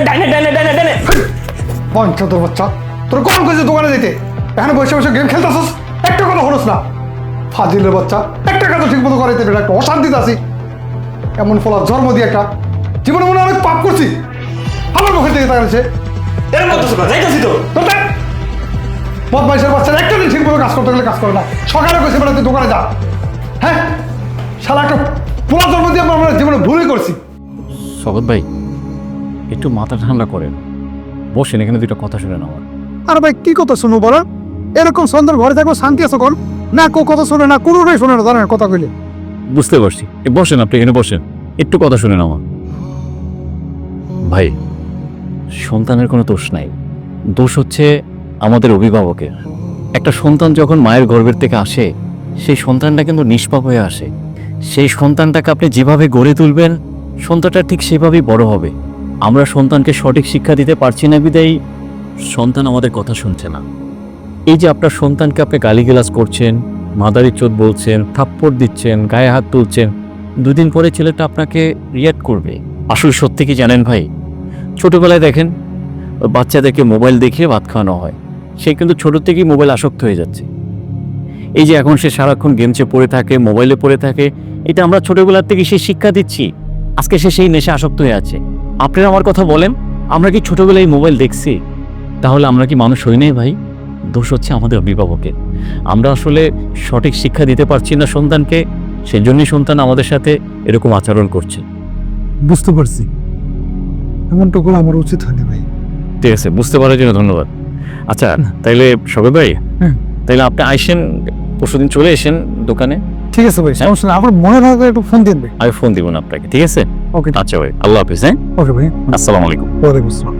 ডাইনে ডাইনে ডাইনে ডাইনে। পঞ্চায়েতের বাচ্চা, তোর কখন কইছে দোকানে যেতে? এখানে বসে বসে গেম খেলতেছস, একটা কথা হলোস না। ফাজিলের বাচ্চা, একটা কাজ ঠিক মতো করাইতে পারে, একটা অশান্তিতে আছি। এমন ফলার জন্ম দিয়ে একটা জীবনে মনে অনেক পাপ করছি। আমার মুখের দিকে তাকাচ্ছে এর মতো যাইতাছি তো। বদমাইশের বাচ্চারা একটা দিন ঠিক মতো কাজ করতে গেলে কাজ করে না। সকালে কইছে বেড়াতে দোকানে যা। হ্যাঁ, শালা একটা পোলা জন্ম দিয়ে আমরা জীবনে ভুলই করছি। শওকত ভাই, একটু মাথা ঠান্ডা করেন, বসেন এখানে দুইটা কথা শুনে নেওয়ার। আরে ভাই কি কথা শুনো বলো? এরকম সুন্দর ঘরে থাকো, শান্তি আছে কোন? না কো কথা শুনে না, কোনোটাই শুনে না, জানেন কথা কইলে। বুঝতে পারছি, বসেন আপনি এখানে বসেন, একটু কথা শুনে নেওয়া। ভাই, সন্তানের কোনো দোষ নাই, দোষ হচ্ছে আমাদের অভিভাবকের। একটা সন্তান যখন মায়ের গর্ভের থেকে আসে, সেই সন্তানটা কিন্তু নিষ্পাপ হয়ে আসে। সেই সন্তানটাকে আপনি যেভাবে গড়ে তুলবেন, সন্তানটা ঠিক সেভাবেই বড় হবে। আমরা সন্তানকে সঠিক শিক্ষা দিতে পারছি না বিদায়ী সন্তান আমাদের কথা শুনছে না। এই যে আপনার সন্তানকে আপনি গালিগালাজ করছেন, মাদারি চোদ বলছেন, থাপ্পড় দিচ্ছেন, গায়ে হাত তুলছেন, দুদিন পরে ছেলেটা আপনাকে রিয়াক্ট করবে। আসলে সত্যি কি জানেন ভাই, ছোটবেলায় দেখেন বাচ্চাদেরকে মোবাইল দেখিয়ে ভাত খাওয়ানো হয়, সে কিন্তু ছোট থেকেই মোবাইল আসক্ত হয়ে যাচ্ছে। এই যে এখন সে সারাক্ষণ গেমসে পড়ে থাকে, মোবাইলে পড়ে থাকে, এটা আমরা ছোটবেলার থেকে সে শিক্ষা দিচ্ছি, আজকে সে সেই নেশা আসক্ত হয়ে আছে। আপনারা আমার কথা বলেন, আমরা কি ছোটবেলায় মোবাইল দেখছি? তাহলে আমরা কি মানুষ হই নাই ভাই? দোষ হচ্ছে আমাদের অভিভাবকের। আমরা আসলে সঠিক শিক্ষা দিতে পারছি না সন্তানকে, সেজন্যই সন্তান আমাদের সাথে এরকম আচরণ করছে। বুঝতে পারছি, এমনটুকু আমার উচিত হয়নি ভাই। ঠিক আছে, বুঝতে পারার জন্য ধন্যবাদ। আচ্ছা তাইলে শওকত ভাই, তাইলে আপনি আইসেন, পরশুদিন চলে এসেন দোকানে। ঠিক আছে ভাই, সমস্যা নেই। আমার মনে হয় একটু ফোন দিন ভাই। আমি ফোন দিব না আপনাকে, ঠিক আছে? ওকে আচ্ছা ভাই, আল্লাহ হাফিজ। হ্যাঁ, ওকে ভাই, আসসালামু আলাইকুম। ওয়ালাইকুম আসসালাম।